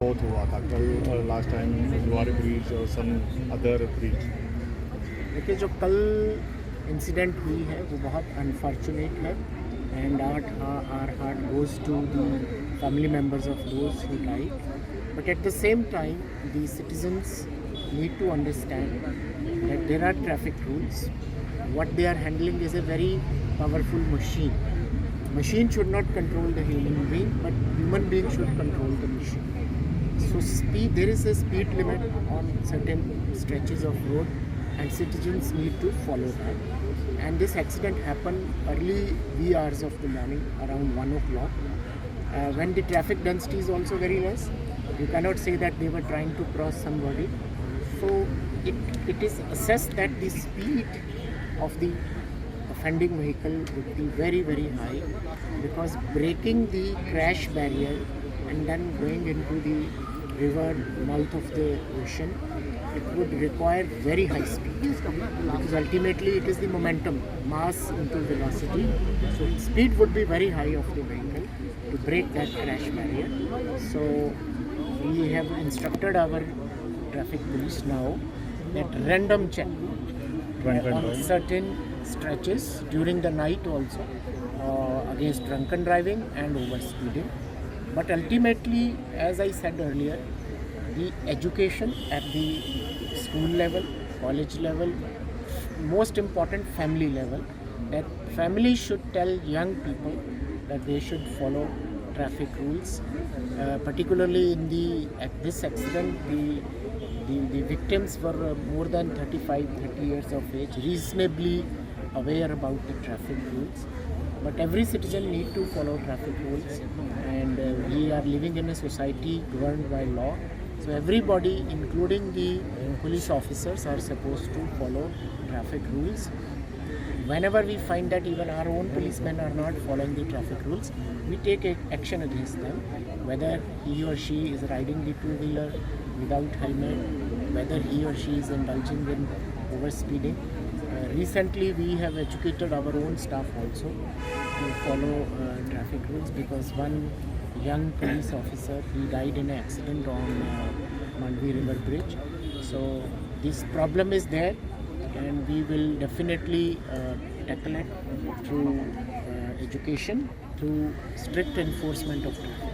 बहुत हुआ था कल और लास्ट टाइम जुआरी ब्रिज और सम अदर ब्रिज। देखिए, जो कल इंसिडेंट हुई है वो बहुत अनफॉर्चुनेट है and our heart goes to the family members of those who died, but at the same time the citizens need to understand that there are traffic rules. What they are handling is a very powerful machine. Machine should not control the human being, but human being should control the machine. So there is a speed limit on certain stretches of road and citizens need to follow that. And this accident happened early wee hours of the morning around 1 o'clock when the traffic density is also very less. You cannot say that they were trying to cross somebody. So it is assessed that the speed of the offending vehicle would be very, very high, because breaking the crash barrier and then going into the river mouth of the ocean, it would require very high speed, because ultimately it is the momentum, mass into velocity. So speed would be very high of the vehicle to break that crash barrier. So we have instructed our traffic police now that random check on certain stretches during the night also against drunken driving and over speeding. But ultimately, as I said earlier, the education at the school level, college level, most important family level, that family should tell young people that they should follow traffic rules. Particularly in this accident, the victims were more than 30 years of age, reasonably aware about the traffic rules. But every citizen need to follow traffic rules, and we are living in a society governed by law. So everybody, including the police officers, are supposed to follow traffic rules. Whenever we find that even our own policemen are not following the traffic rules, we take action against them, whether he or she is riding the two-wheeler without helmet, whether he or she is indulging in overspeeding. Recently, we have educated our own staff also to follow traffic rules, because one young police officer, he died in an accident on Mandvi River Bridge. So this problem is there, and we will definitely tackle it through education, through strict enforcement of traffic.